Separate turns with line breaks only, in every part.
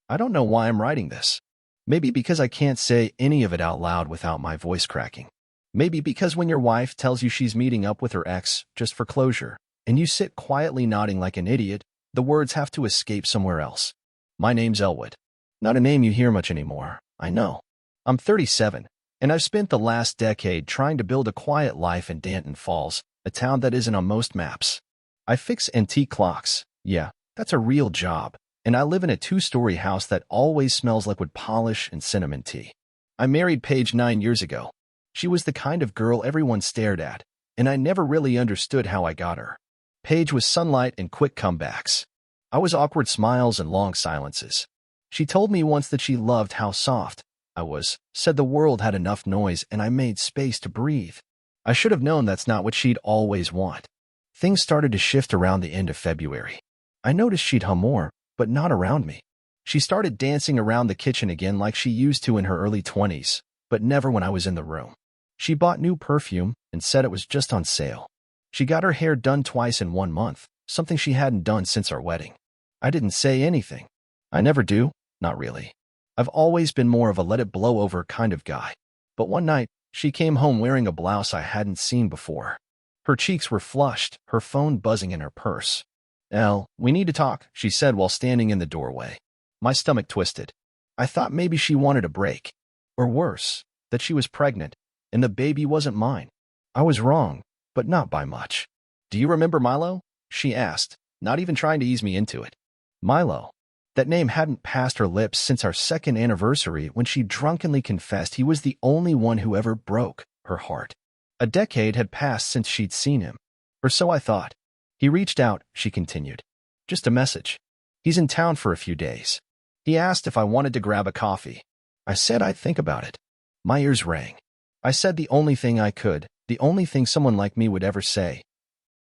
I don't know why I'm writing this. Maybe because I can't say any of it out loud without my voice cracking. Maybe because when your wife tells you she's meeting up with her ex just for closure, and you sit quietly nodding like an idiot, the words have to escape somewhere else. My name's Elwood. Not a name you hear much anymore, I know. I'm 37, and I've spent the last decade trying to build a quiet life in Danton Falls, a town that isn't on most maps. I fix antique clocks. Yeah, that's a real job. And I live in a 2-story house that always smells like wood polish and cinnamon tea. I married Paige 9 years ago. She was the kind of girl everyone stared at, and I never really understood how I got her. Paige was sunlight and quick comebacks. I was awkward smiles and long silences. She told me once that she loved how soft I was, said the world had enough noise and I made space to breathe. I should have known that's not what she'd always want. Things started to shift around the end of February. I noticed she'd hum more, but not around me. She started dancing around the kitchen again like she used to in her early 20s, but never when I was in the room. She bought new perfume and said it was just on sale. She got her hair done twice in 1 month, something she hadn't done since our wedding. I didn't say anything. I never do, not really. I've always been more of a let-it-blow-over kind of guy. But one night, she came home wearing a blouse I hadn't seen before. Her cheeks were flushed, her phone buzzing in her purse. "Elle, we need to talk," she said while standing in the doorway. My stomach twisted. I thought maybe she wanted a break. Or worse, that she was pregnant, and the baby wasn't mine. I was wrong, but not by much. "Do you remember Milo?" she asked, not even trying to ease me into it. Milo. That name hadn't passed her lips since our second anniversary when she drunkenly confessed he was the only one who ever broke her heart. A decade had passed since she'd seen him. Or so I thought. "He reached out," she continued. "Just a message. He's in town for a few days. He asked if I wanted to grab a coffee." I said I'd think about it. My ears rang. I said the only thing I could, the only thing someone like me would ever say.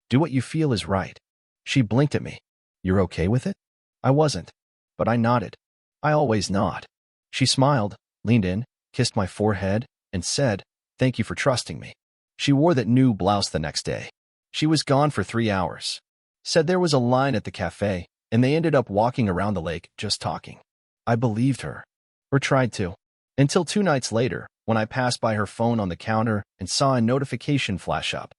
"Do what you feel is right." She blinked at me. "You're okay with it?" I wasn't, but I nodded. I always nod. She smiled, leaned in, kissed my forehead, and said, "Thank you for trusting me." She wore that new blouse the next day. She was gone for 3 hours. Said there was a line at the cafe, and they ended up walking around the lake just talking. I believed her. Or tried to. Until 2 nights later, when I passed by her phone on the counter and saw a notification flash up.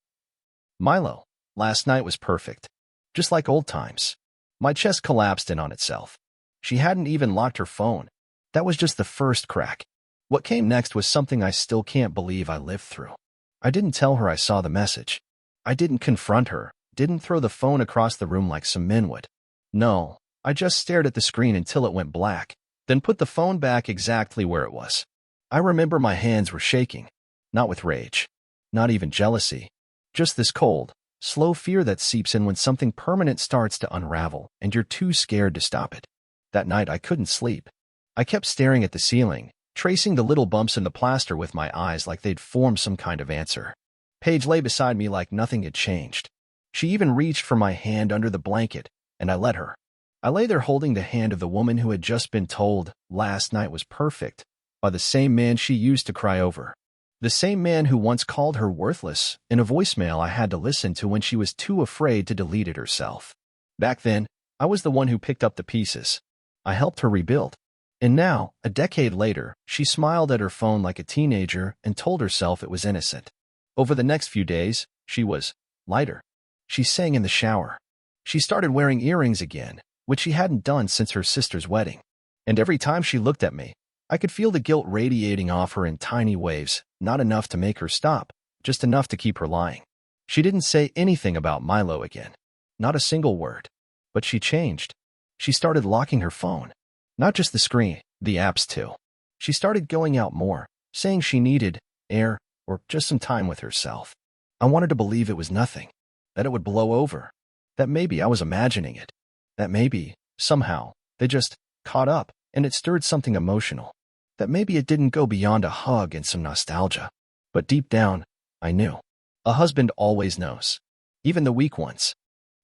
"Milo, last night was perfect. Just like old times." My chest collapsed in on itself. She hadn't even locked her phone. That was just the first crack. What came next was something I still can't believe I lived through. I didn't tell her I saw the message. I didn't confront her, didn't throw the phone across the room like some men would. No, I just stared at the screen until it went black, then put the phone back exactly where it was. I remember my hands were shaking. Not with rage. Not even jealousy. Just this cold, slow fear that seeps in when something permanent starts to unravel and you're too scared to stop it. That night I couldn't sleep. I kept staring at the ceiling, tracing the little bumps in the plaster with my eyes like they'd formed some kind of answer. Paige lay beside me like nothing had changed. She even reached for my hand under the blanket, and I let her. I lay there holding the hand of the woman who had just been told last night was perfect by the same man she used to cry over. The same man who once called her worthless in a voicemail I had to listen to when she was too afraid to delete it herself. Back then, I was the one who picked up the pieces. I helped her rebuild. And now, a decade later, she smiled at her phone like a teenager and told herself it was innocent. Over the next few days, she was lighter. She sang in the shower. She started wearing earrings again, which she hadn't done since her sister's wedding. And every time she looked at me, I could feel the guilt radiating off her in tiny waves, not enough to make her stop, just enough to keep her lying. She didn't say anything about Milo again. Not a single word. But she changed. She started locking her phone. Not just the screen, the apps too. She started going out more, saying she needed air or just some time with herself. I wanted to believe it was nothing, that it would blow over, that maybe I was imagining it, that maybe, somehow, they just caught up and it stirred something emotional, that maybe it didn't go beyond a hug and some nostalgia. But deep down, I knew. A husband always knows. Even the weak ones.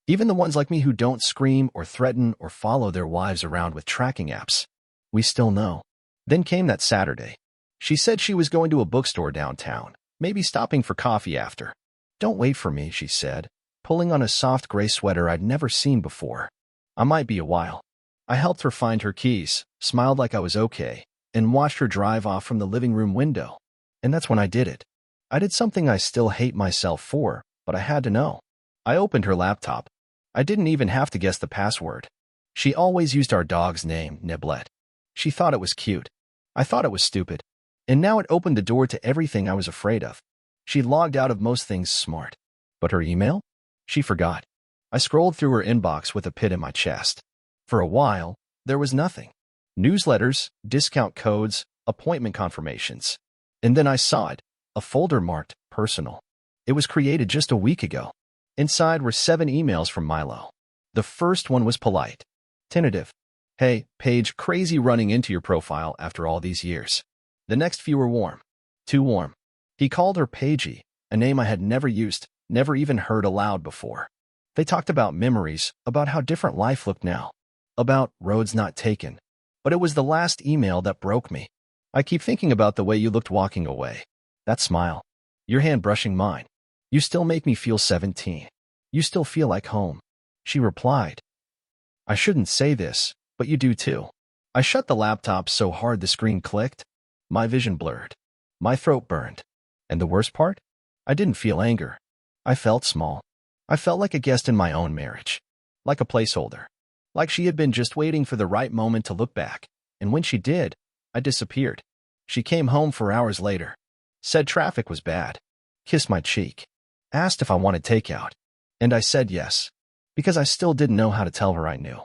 Even the ones like me who don't scream or threaten or follow their wives around with tracking apps. We still know. Then came that Saturday. She said she was going to a bookstore downtown, maybe stopping for coffee after. "Don't wait for me," she said, pulling on a soft gray sweater I'd never seen before. "I might be a while." I helped her find her keys, smiled like I was okay, and watched her drive off from the living room window. And that's when I did it. I did something I still hate myself for, but I had to know. I opened her laptop. I didn't even have to guess the password. She always used our dog's name, Niblet. She thought it was cute. I thought it was stupid. And now it opened the door to everything I was afraid of. She logged out of most things smart. But her email? She forgot. I scrolled through her inbox with a pit in my chest. For a while, there was nothing. Newsletters, discount codes, appointment confirmations. And then I saw it, a folder marked personal. It was created just a week ago. Inside were 7 emails from Milo. The first one was polite. Tentative. Hey, Paige, crazy running into your profile after all these years. The next few were warm. Too warm. He called her Paigey, a name I had never used, never even heard aloud before. They talked about memories, about how different life looked now, about roads not taken. But it was the last email that broke me. I keep thinking about the way you looked walking away. That smile. Your hand brushing mine. You still make me feel 17. You still feel like home. She replied. I shouldn't say this, but you do too. I shut the laptop so hard the screen clicked. My vision blurred. My throat burned. And the worst part? I didn't feel anger. I felt small. I felt like a guest in my own marriage. Like a placeholder. Like she had been just waiting for the right moment to look back. And when she did, I disappeared. She came home 4 hours later. Said traffic was bad. Kissed my cheek. Asked if I wanted takeout. And I said yes. Because I still didn't know how to tell her I knew.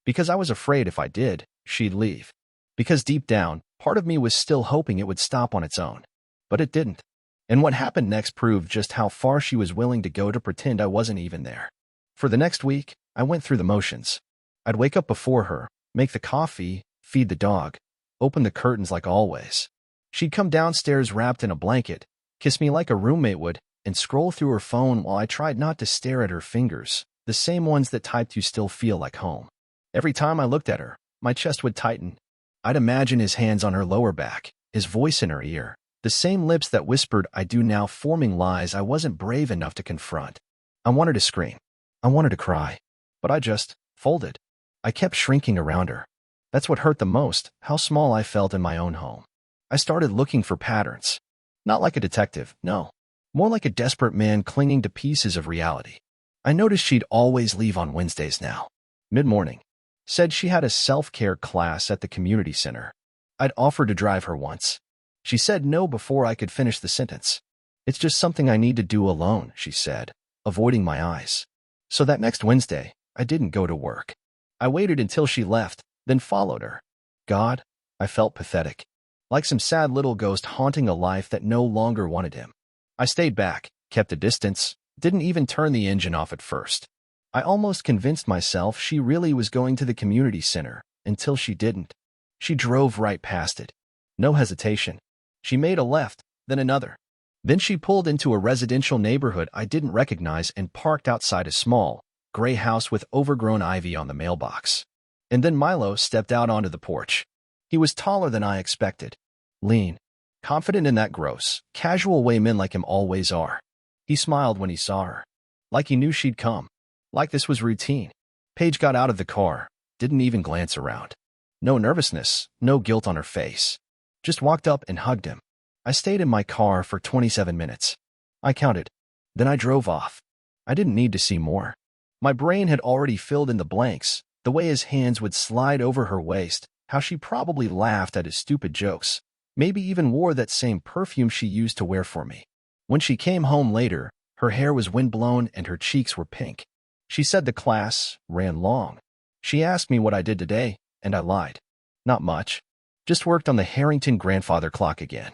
Because I was afraid if I did, she'd leave. Because deep down, part of me was still hoping it would stop on its own. But it didn't. And what happened next proved just how far she was willing to go to pretend I wasn't even there. For the next week, I went through the motions. I'd wake up before her, make the coffee, feed the dog, open the curtains like always. She'd come downstairs wrapped in a blanket, kiss me like a roommate would, and scroll through her phone while I tried not to stare at her fingers, the same ones that typed "you still feel like home." Every time I looked at her, my chest would tighten. I'd imagine his hands on her lower back, his voice in her ear, the same lips that whispered "I do now," forming lies I wasn't brave enough to confront. I wanted to scream. I wanted to cry. But I just folded. I kept shrinking around her. That's what hurt the most, how small I felt in my own home. I started looking for patterns. Not like a detective, no. More like a desperate man clinging to pieces of reality. I noticed she'd always leave on Wednesdays now. Mid-morning. Said she had a self-care class at the community center. I'd offered to drive her once. She said no before I could finish the sentence. It's just something I need to do alone, she said, avoiding my eyes. So that next Wednesday, I didn't go to work. I waited until she left, then followed her. God, I felt pathetic. Like some sad little ghost haunting a life that no longer wanted him. I stayed back, kept a distance, didn't even turn the engine off at first. I almost convinced myself she really was going to the community center, until she didn't. She drove right past it. No hesitation. She made a left, then another. Then she pulled into a residential neighborhood I didn't recognize and parked outside a small, gray house with overgrown ivy on the mailbox. And then Milo stepped out onto the porch. He was taller than I expected. Lean. Confident in that gross, casual way men like him always are. He smiled when he saw her. Like he knew she'd come. Like this was routine. Paige got out of the car, didn't even glance around. No nervousness, no guilt on her face. Just walked up and hugged him. I stayed in my car for 27 minutes. I counted. Then I drove off. I didn't need to see more. My brain had already filled in the blanks, the way his hands would slide over her waist, how she probably laughed at his stupid jokes, maybe even wore that same perfume she used to wear for me. When she came home later, her hair was windblown and her cheeks were pink. She said the class ran long. She asked me what I did today, and I lied. Not much. Just worked on the Harrington grandfather clock again.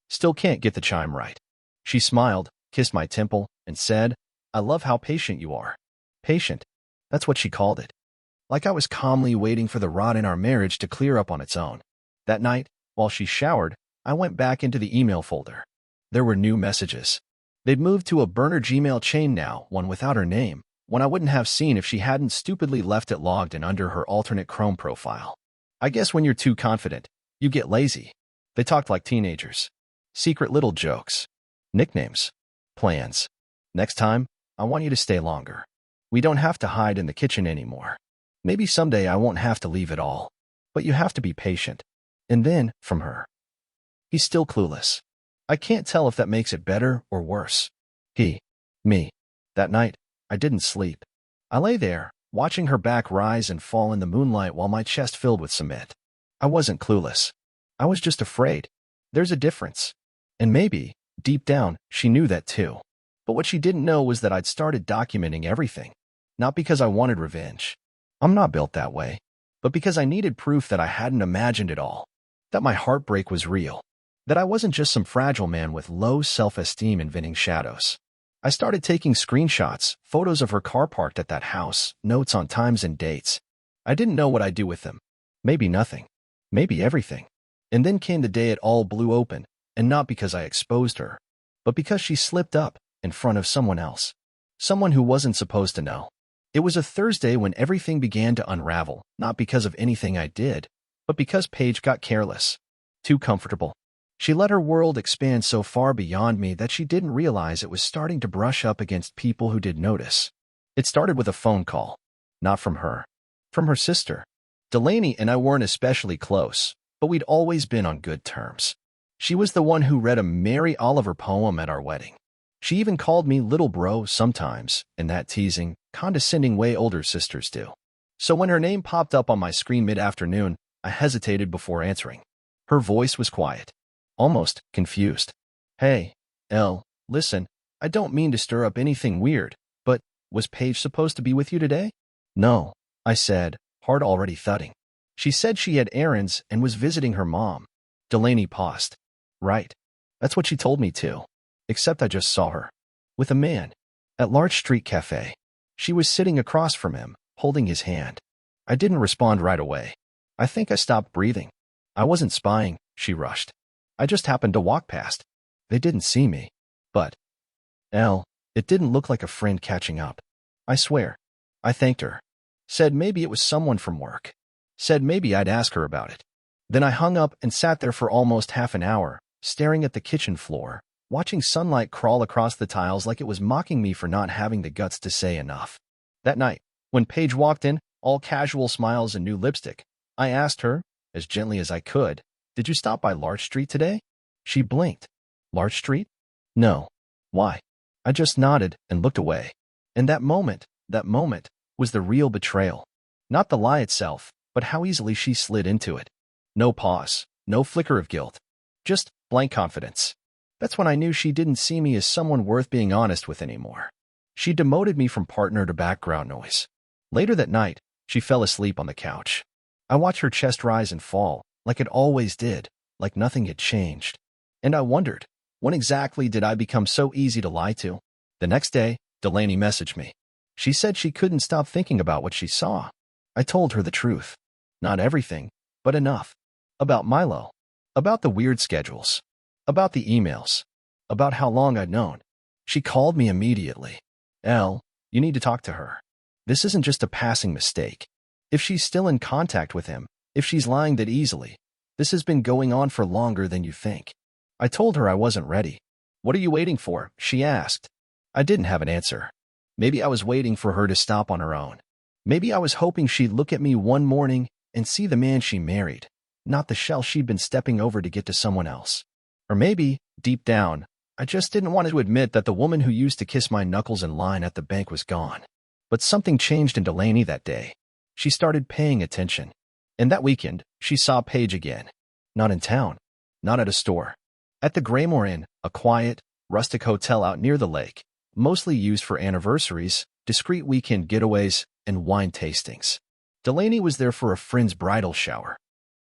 Still can't get the chime right. She smiled, kissed my temple, and said, I love how patient you are. Patient. That's what she called it. Like I was calmly waiting for the rot in our marriage to clear up on its own. That night, while she showered, I went back into the email folder. There were new messages. They'd moved to a burner Gmail chain now, one without her name, one I wouldn't have seen if she hadn't stupidly left it logged in under her alternate Chrome profile. I guess when you're too confident, you get lazy. They talked like teenagers. Secret little jokes. Nicknames. Plans. Next time, I want you to stay longer. We don't have to hide in the kitchen anymore. Maybe someday I won't have to leave it all. But you have to be patient. And then, from her. He's still clueless. I can't tell if that makes it better or worse. Me. That night, I didn't sleep. I lay there, watching her back rise and fall in the moonlight while my chest filled with cement. I wasn't clueless. I was just afraid. There's a difference. And maybe, deep down, she knew that too. But what she didn't know was that I'd started documenting everything. Not because I wanted revenge. I'm not built that way. But because I needed proof that I hadn't imagined it all. That my heartbreak was real. That I wasn't just some fragile man with low self-esteem inventing shadows. I started taking screenshots, photos of her car parked at that house, notes on times and dates. I didn't know what I'd do with them. Maybe nothing. Maybe everything. And then came the day it all blew open, and not because I exposed her, but because she slipped up in front of someone else. Someone who wasn't supposed to know. It was a Thursday when everything began to unravel, not because of anything I did, but because Paige got careless. Too comfortable. She let her world expand so far beyond me that she didn't realize it was starting to brush up against people who did notice. It started with a phone call. Not from her. From her sister. Delaney and I weren't especially close, but we'd always been on good terms. She was the one who read a Mary Oliver poem at our wedding. She even called me little bro sometimes, in that teasing, condescending way older sisters do. So when her name popped up on my screen mid-afternoon, I hesitated before answering. Her voice was quiet. Almost confused. Hey, Elle, listen, I don't mean to stir up anything weird, but was Paige supposed to be with you today? No, I said, heart already thudding. She said she had errands and was visiting her mom. Delaney paused. Right. That's what she told me too. Except I just saw her. With a man. At Larch Street Cafe. She was sitting across from him, holding his hand. I didn't respond right away. I think I stopped breathing. I wasn't spying, she rushed. I just happened to walk past. They didn't see me. But, Elle, it didn't look like a friend catching up. I swear. I thanked her. Said maybe it was someone from work. Said maybe I'd ask her about it. Then I hung up and sat there for almost half an hour, staring at the kitchen floor, watching sunlight crawl across the tiles like it was mocking me for not having the guts to say enough. That night, when Paige walked in, all casual smiles and new lipstick, I asked her, as gently as I could, did you stop by Larch Street today? She blinked. Larch Street? No. Why? I just nodded and looked away. And that moment, was the real betrayal. Not the lie itself, but how easily she slid into it. No pause, no flicker of guilt. Just blank confidence. That's when I knew she didn't see me as someone worth being honest with anymore. She demoted me from partner to background noise. Later that night, she fell asleep on the couch. I watched her chest rise and fall, like it always did, like nothing had changed. And I wondered, when exactly did I become so easy to lie to? The next day, Delaney messaged me. She said she couldn't stop thinking about what she saw. I told her the truth. Not everything, but enough. About Milo. About the weird schedules. About the emails. About how long I'd known. She called me immediately. Elle, you need to talk to her. This isn't just a passing mistake. If she's still in contact with him, if she's lying that easily, this has been going on for longer than you think. I told her I wasn't ready. What are you waiting for? She asked. I didn't have an answer. Maybe I was waiting for her to stop on her own. Maybe I was hoping she'd look at me one morning and see the man she married, not the shell she'd been stepping over to get to someone else. Or maybe, deep down, I just didn't want to admit that the woman who used to kiss my knuckles in line at the bank was gone. But something changed in Delaney that day. She started paying attention. And that weekend, she saw Paige again. Not in town. Not at a store. At the Graymore Inn, a quiet, rustic hotel out near the lake, mostly used for anniversaries, discreet weekend getaways, and wine tastings. Delaney was there for a friend's bridal shower.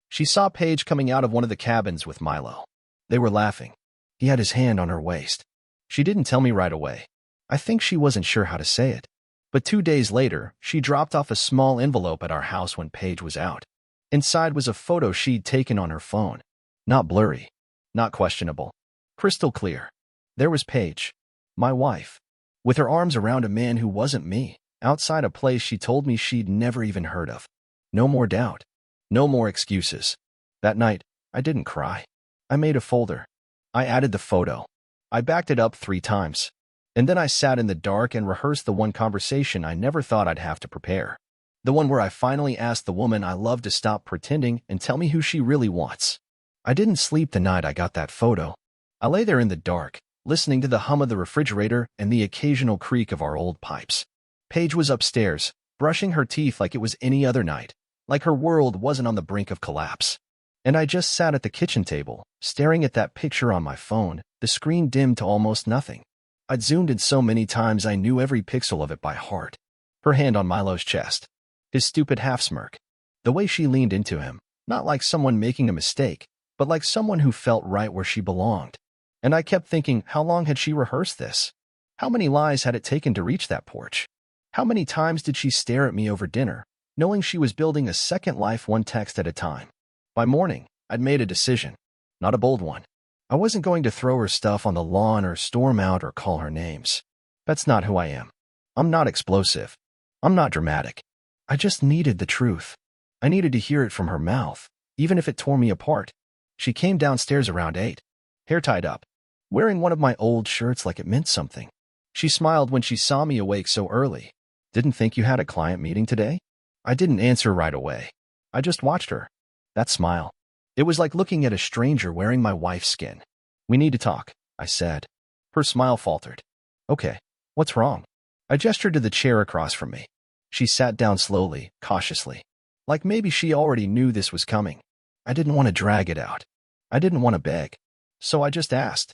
She saw Paige coming out of one of the cabins with Milo. They were laughing. He had his hand on her waist. She didn't tell me right away. I think she wasn't sure how to say it. But 2 days later, she dropped off a small envelope at our house when Paige was out. Inside was a photo she'd taken on her phone. Not blurry. Not questionable. Crystal clear. There was Paige, my wife, with her arms around a man who wasn't me, outside a place she told me she'd never even heard of. No more doubt. No more excuses. That night, I didn't cry. I made a folder. I added the photo. I backed it up 3 times. And then I sat in the dark and rehearsed the one conversation I never thought I'd have to prepare. The one where I finally asked the woman I love to stop pretending and tell me who she really wants. I didn't sleep the night I got that photo. I lay there in the dark, listening to the hum of the refrigerator and the occasional creak of our old pipes. Paige was upstairs, brushing her teeth like it was any other night, like her world wasn't on the brink of collapse. And I just sat at the kitchen table, staring at that picture on my phone, the screen dimmed to almost nothing. I'd zoomed in so many times I knew every pixel of it by heart. Her hand on Milo's chest. His stupid half-smirk. The way she leaned into him, not like someone making a mistake, but like someone who felt right where she belonged. And I kept thinking, how long had she rehearsed this? How many lies had it taken to reach that porch? How many times did she stare at me over dinner, knowing she was building a second life one text at a time? By morning, I'd made a decision. Not a bold one. I wasn't going to throw her stuff on the lawn or storm out or call her names. That's not who I am. I'm not explosive. I'm not dramatic. I just needed the truth. I needed to hear it from her mouth, even if it tore me apart. She came downstairs around 8, hair tied up, wearing one of my old shirts like it meant something. She smiled when she saw me awake so early. Didn't think you had a client meeting today? I didn't answer right away. I just watched her. That smile. It was like looking at a stranger wearing my wife's skin. We need to talk, I said. Her smile faltered. Okay, what's wrong? I gestured to the chair across from me. She sat down slowly, cautiously. Like maybe she already knew this was coming. I didn't want to drag it out. I didn't want to beg. So I just asked.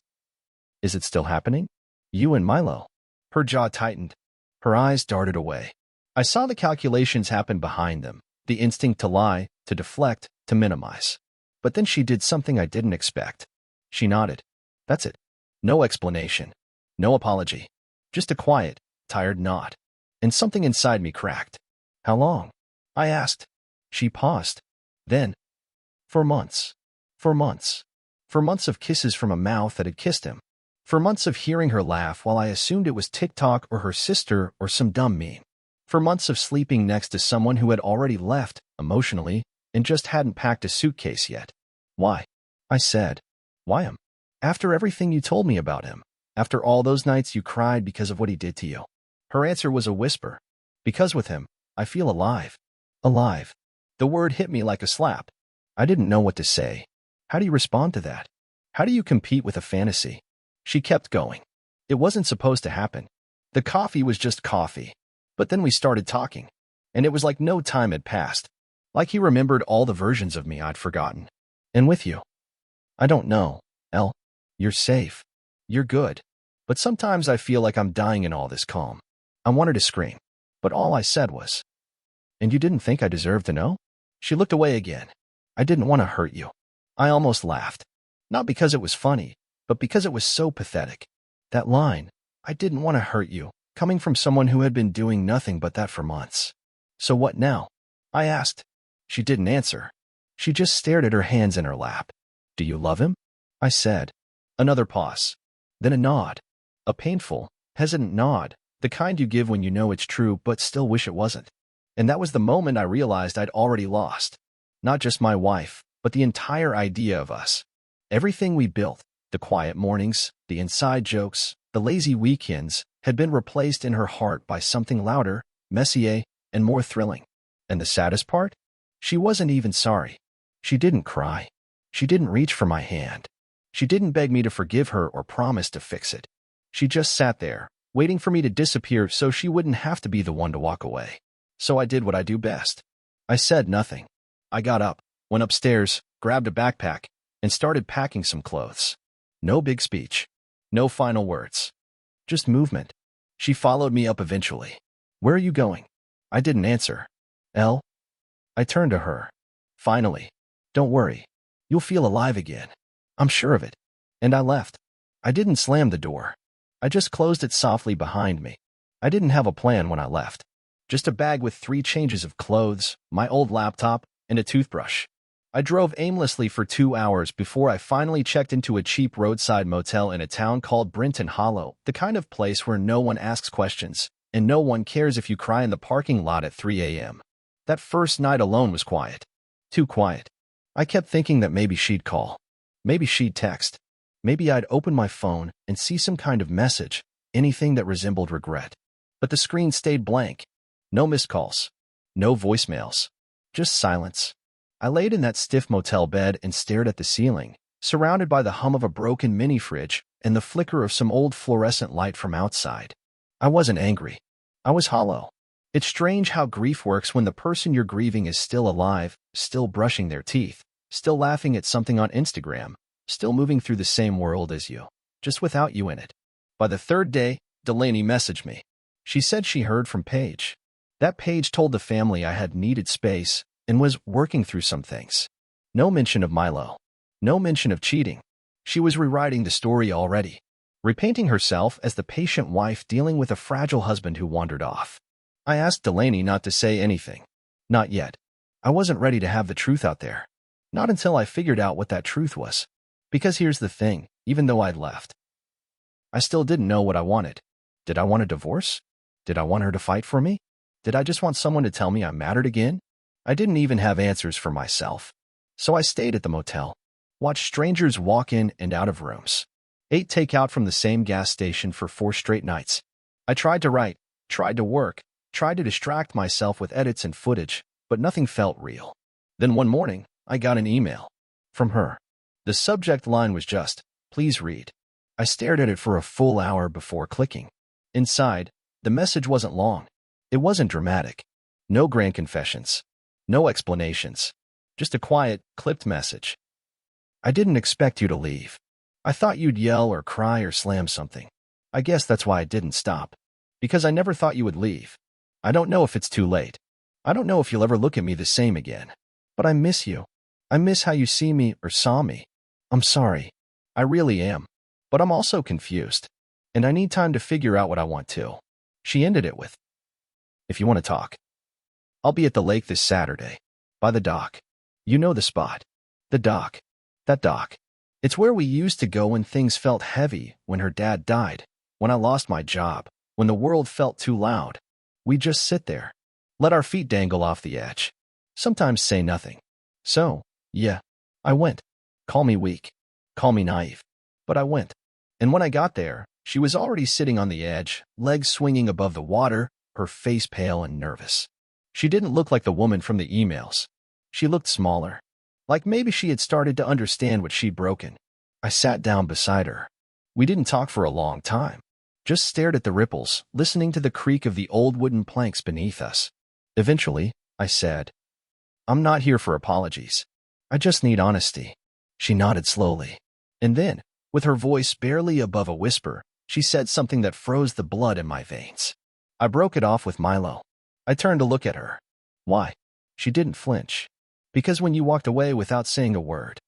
Is it still happening? You and Milo. Her jaw tightened. Her eyes darted away. I saw the calculations happen behind them, the instinct to lie, to deflect, to minimize. But then she did something I didn't expect. She nodded. That's it. No explanation. No apology. Just a quiet, tired nod. And something inside me cracked. How long? I asked. She paused. Then, for months. For months. For months of kisses from a mouth that had kissed him. For months of hearing her laugh while I assumed it was TikTok or her sister or some dumb meme. For months of sleeping next to someone who had already left, emotionally, and just hadn't packed a suitcase yet. Why? I said. Why him? After everything you told me about him. After all those nights you cried because of what he did to you. Her answer was a whisper. Because with him, I feel alive. Alive. The word hit me like a slap. I didn't know what to say. How do you respond to that? How do you compete with a fantasy? She kept going. It wasn't supposed to happen. The coffee was just coffee. But then we started talking. And it was like no time had passed. Like he remembered all the versions of me I'd forgotten. And with you. I don't know, Elle. You're safe. You're good. But sometimes I feel like I'm dying in all this calm. I wanted to scream. But all I said was, and you didn't think I deserved to know? She looked away again. I didn't want to hurt you. I almost laughed. Not because it was funny, but because it was so pathetic. That line, I didn't want to hurt you, coming from someone who had been doing nothing but that for months. So what now? I asked. She didn't answer. She just stared at her hands in her lap. Do you love him? I said. Another pause. Then a nod. A painful, hesitant nod, the kind you give when you know it's true but still wish it wasn't. And that was the moment I realized I'd already lost. Not just my wife, but the entire idea of us. Everything we built, the quiet mornings, the inside jokes, the lazy weekends, had been replaced in her heart by something louder, messier, and more thrilling. And the saddest part? She wasn't even sorry. She didn't cry. She didn't reach for my hand. She didn't beg me to forgive her or promise to fix it. She just sat there, waiting for me to disappear so she wouldn't have to be the one to walk away. So I did what I do best. I said nothing. I got up, went upstairs, grabbed a backpack, and started packing some clothes. No big speech. No final words. Just movement. She followed me up eventually. Where are you going? I didn't answer. Elle? I turned to her. Finally. Don't worry. You'll feel alive again. I'm sure of it. And I left. I didn't slam the door. I just closed it softly behind me. I didn't have a plan when I left. Just a bag with 3 changes of clothes, my old laptop, and a toothbrush. I drove aimlessly for 2 hours before I finally checked into a cheap roadside motel in a town called Brinton Hollow, the kind of place where no one asks questions, and no one cares if you cry in the parking lot at 3 a.m. That first night alone was quiet. Too quiet. I kept thinking that maybe she'd call. Maybe she'd text. Maybe I'd open my phone and see some kind of message, anything that resembled regret. But the screen stayed blank. No missed calls. No voicemails. Just silence. I laid in that stiff motel bed and stared at the ceiling, surrounded by the hum of a broken mini-fridge and the flicker of some old fluorescent light from outside. I wasn't angry. I was hollow. It's strange how grief works when the person you're grieving is still alive, still brushing their teeth, still laughing at something on Instagram, still moving through the same world as you, just without you in it. By the third day, Delaney messaged me. She said she heard from Paige. That Paige told the family I had needed space and was working through some things. No mention of Milo. No mention of cheating. She was rewriting the story already, repainting herself as the patient wife dealing with a fragile husband who wandered off. I asked Delaney not to say anything. Not yet. I wasn't ready to have the truth out there. Not until I figured out what that truth was. Because here's the thing, even though I'd left, I still didn't know what I wanted. Did I want a divorce? Did I want her to fight for me? Did I just want someone to tell me I mattered again? I didn't even have answers for myself. So I stayed at the motel, watched strangers walk in and out of rooms, ate takeout from the same gas station for 4 straight nights. I tried to write, tried to work, tried to distract myself with edits and footage, but nothing felt real. Then one morning, I got an email. From her. The subject line was just, "Please read." I stared at it for a full hour before clicking. Inside, the message wasn't long. It wasn't dramatic. No grand confessions. No explanations. Just a quiet, clipped message. "I didn't expect you to leave. I thought you'd yell or cry or slam something. I guess that's why I didn't stop. Because I never thought you would leave. I don't know if it's too late. I don't know if you'll ever look at me the same again. But I miss you. I miss how you see me or saw me. I'm sorry. I really am. But I'm also confused. And I need time to figure out what I want to." She ended it with, "If you want to talk, I'll be at the lake this Saturday. By the dock. You know the spot. The dock. That dock. It's where we used to go when things felt heavy, when her dad died, when I lost my job, when the world felt too loud. We just sit there. Let our feet dangle off the edge. Sometimes say nothing. So, yeah, I went. Call me weak. Call me naive. But I went. And when I got there, she was already sitting on the edge, legs swinging above the water, her face pale and nervous. She didn't look like the woman from the emails. She looked smaller. Like maybe she had started to understand what she'd broken. I sat down beside her. We didn't talk for a long time. Just stared at the ripples, listening to the creak of the old wooden planks beneath us. Eventually, I said, "I'm not here for apologies. I just need honesty." She nodded slowly. And then, with her voice barely above a whisper, she said something that froze the blood in my veins. I broke it off with Milo. I turned to look at her. "Why?" She didn't flinch. "Because when you walked away without saying a word."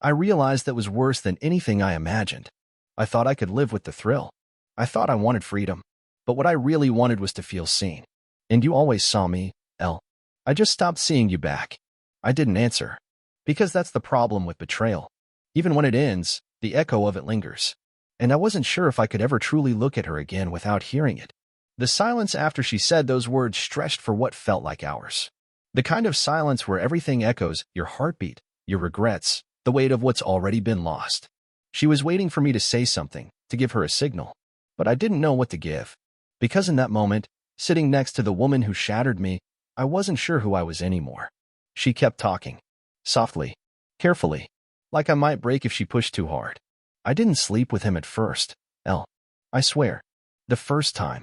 I realized that was worse than anything I imagined. I thought I could live with the thrill. I thought I wanted freedom. But what I really wanted was to feel seen. "And you always saw me, Elle. I just stopped seeing you back." I didn't answer. Because that's the problem with betrayal. Even when it ends, the echo of it lingers. And I wasn't sure if I could ever truly look at her again without hearing it. The silence after she said those words stretched for what felt like hours. The kind of silence where everything echoes, your heartbeat, your regrets, the weight of what's already been lost. She was waiting for me to say something, to give her a signal. But I didn't know what to give. Because in that moment, sitting next to the woman who shattered me, I wasn't sure who I was anymore. She kept talking. Softly. Carefully. Like I might break if she pushed too hard. "I didn't sleep with him at first, Elle. I swear. The first time.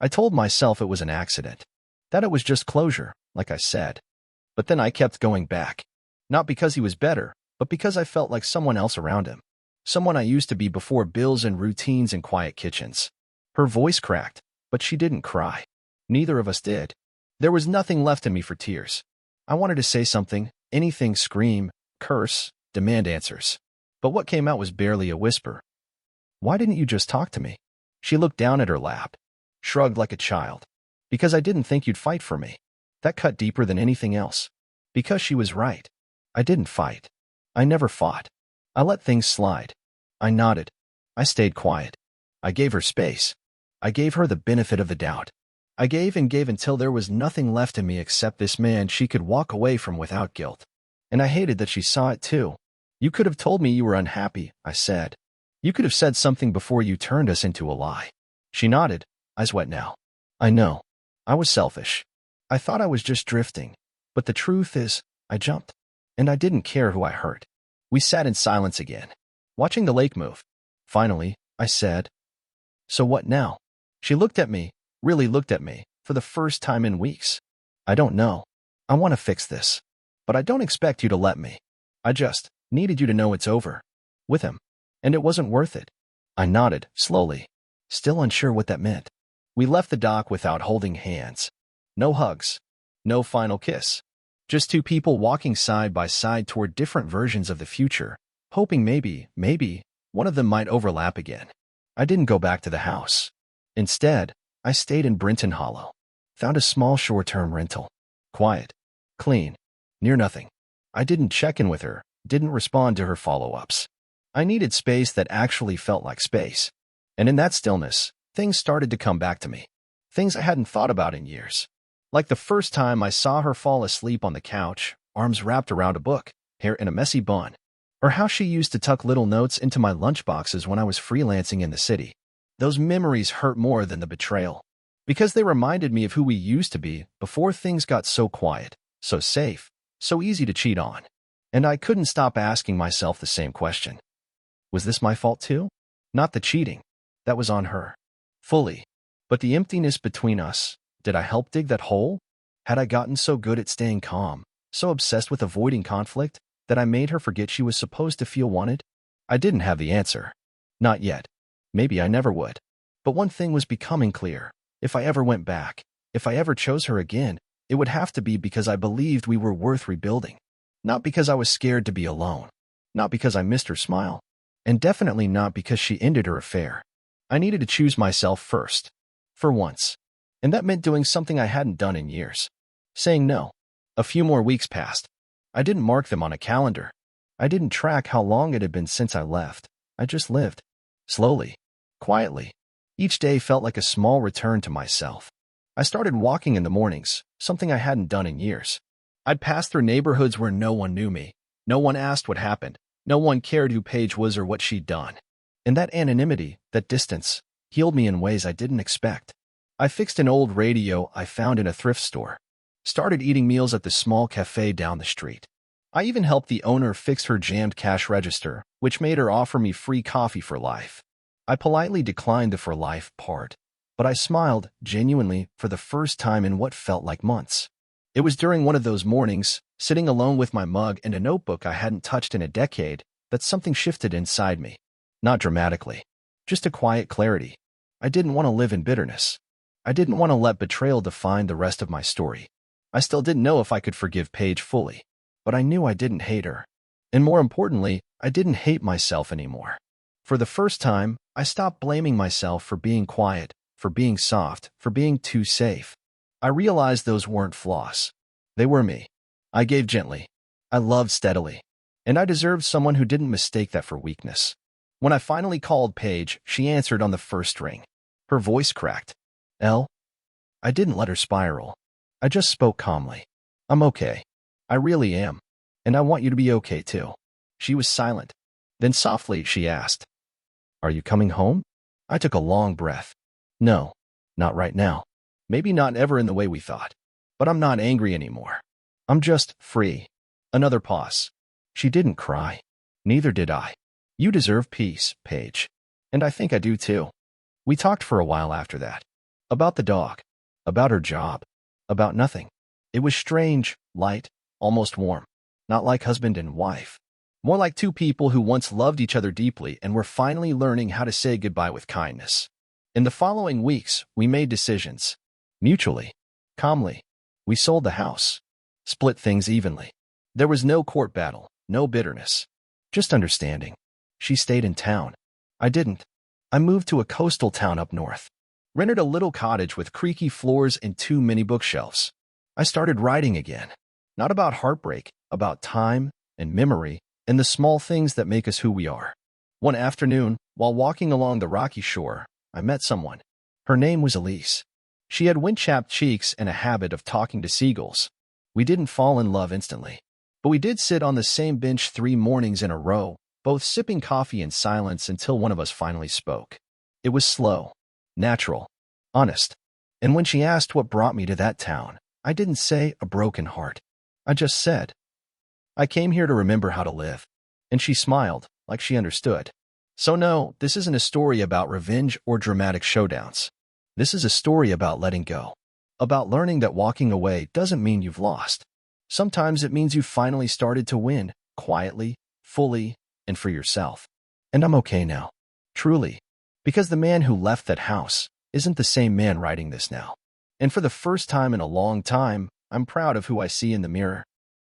I told myself it was an accident. That it was just closure, like I said. But then I kept going back. Not because he was better, but because I felt like someone else around him. Someone I used to be before bills and routines and quiet kitchens." Her voice cracked, but she didn't cry. Neither of us did. There was nothing left in me for tears. I wanted to say something, anything, scream, curse, demand answers. But what came out was barely a whisper. "Why didn't you just talk to me?" She looked down at her lap, shrugged like a child. "Because I didn't think you'd fight for me." That cut deeper than anything else. Because she was right. I didn't fight. I never fought. I let things slide. I nodded. I stayed quiet. I gave her space. I gave her the benefit of the doubt. I gave and gave until there was nothing left in me except this man she could walk away from without guilt. And I hated that she saw it too. "You could have told me you were unhappy," I said. "You could have said something before you turned us into a lie." She nodded, eyes wet now. "I know. I was selfish. I thought I was just drifting, but the truth is, I jumped. And I didn't care who I hurt. We sat in silence again, watching the lake move. Finally, I said, "So what now?" She looked at me, really looked at me, for the first time in weeks. "I don't know. I want to fix this. But I don't expect you to let me. I just needed you to know it's over. With him. And it wasn't worth it." I nodded, slowly, still unsure what that meant. We left the dock without holding hands. No hugs. No final kiss. Just two people walking side by side toward different versions of the future, hoping maybe, one of them might overlap again. I didn't go back to the house. Instead, I stayed in Brinton Hollow. Found a small short-term rental. Quiet. Clean. Near nothing. I didn't check in with her, didn't respond to her follow-ups. I needed space that actually felt like space. And in that stillness, things started to come back to me. Things I hadn't thought about in years. Like the first time I saw her fall asleep on the couch, arms wrapped around a book, hair in a messy bun. Or how she used to tuck little notes into my lunchboxes when I was freelancing in the city. Those memories hurt more than the betrayal. Because they reminded me of who we used to be before things got so quiet, so safe, so easy to cheat on. And I couldn't stop asking myself the same question. Was this my fault too? Not the cheating. That was on her. Fully. But the emptiness between us, did I help dig that hole? Had I gotten so good at staying calm, so obsessed with avoiding conflict, that I made her forget she was supposed to feel wanted? I didn't have the answer. Not yet. Maybe I never would. But one thing was becoming clear. If I ever went back, if I ever chose her again, it would have to be because I believed we were worth rebuilding. Not because I was scared to be alone. Not because I missed her smile. And definitely not because she ended her affair. I needed to choose myself first. For once. And that meant doing something I hadn't done in years. Saying no. A few more weeks passed. I didn't mark them on a calendar. I didn't track how long it had been since I left. I just lived. Slowly. Quietly. Each day felt like a small return to myself. I started walking in the mornings, something I hadn't done in years. I'd pass through neighborhoods where no one knew me. No one asked what happened. No one cared who Paige was or what she'd done. And that anonymity, that distance, healed me in ways I didn't expect. I fixed an old radio I found in a thrift store. Started eating meals at the small cafe down the street. I even helped the owner fix her jammed cash register, which made her offer me free coffee for life. I politely declined the for life part, but I smiled, genuinely, for the first time in what felt like months. It was during one of those mornings, sitting alone with my mug and a notebook I hadn't touched in a decade, that something shifted inside me. Not dramatically. Just a quiet clarity. I didn't want to live in bitterness. I didn't want to let betrayal define the rest of my story. I still didn't know if I could forgive Paige fully, but I knew I didn't hate her. And more importantly, I didn't hate myself anymore. For the first time, I stopped blaming myself for being quiet, for being soft, for being too safe. I realized those weren't flaws. They were me. I gave gently. I loved steadily. And I deserved someone who didn't mistake that for weakness. When I finally called Paige, she answered on the first ring. Her voice cracked. "Elle?" I didn't let her spiral. I just spoke calmly. "I'm okay. I really am. And I want you to be okay too." She was silent. Then softly she asked, "Are you coming home?" I took a long breath. "No, not right now. Maybe not ever in the way we thought. But I'm not angry anymore. I'm just free." Another pause. She didn't cry. Neither did I. "You deserve peace, Paige. And I think I do too." We talked for a while after that. About the dog. About her job. About nothing. It was strange, light, almost warm. Not like husband and wife. More like two people who once loved each other deeply and were finally learning how to say goodbye with kindness. In the following weeks, we made decisions. Mutually. Calmly. We sold the house. Split things evenly. There was no court battle, no bitterness. Just understanding. She stayed in town. I didn't. I moved to a coastal town up north. Rented a little cottage with creaky floors and 2 mini bookshelves. I started writing again. Not about heartbreak, about time and memory and the small things that make us who we are. One afternoon, while walking along the rocky shore, I met someone. Her name was Elise. She had wind-chapped cheeks and a habit of talking to seagulls. We didn't fall in love instantly, but we did sit on the same bench 3 mornings in a row, both sipping coffee in silence until one of us finally spoke. It was slow, natural, honest. And when she asked what brought me to that town, I didn't say a broken heart. I just said, I came here to remember how to live. And she smiled, like she understood. So no, this isn't a story about revenge or dramatic showdowns. This is a story about letting go. About learning that walking away doesn't mean you've lost. Sometimes it means you've finally started to win, quietly, fully, and for yourself. And I'm okay now. Truly. Because the man who left that house isn't the same man writing this now. And for the first time in a long time, I'm proud of who I see in the mirror.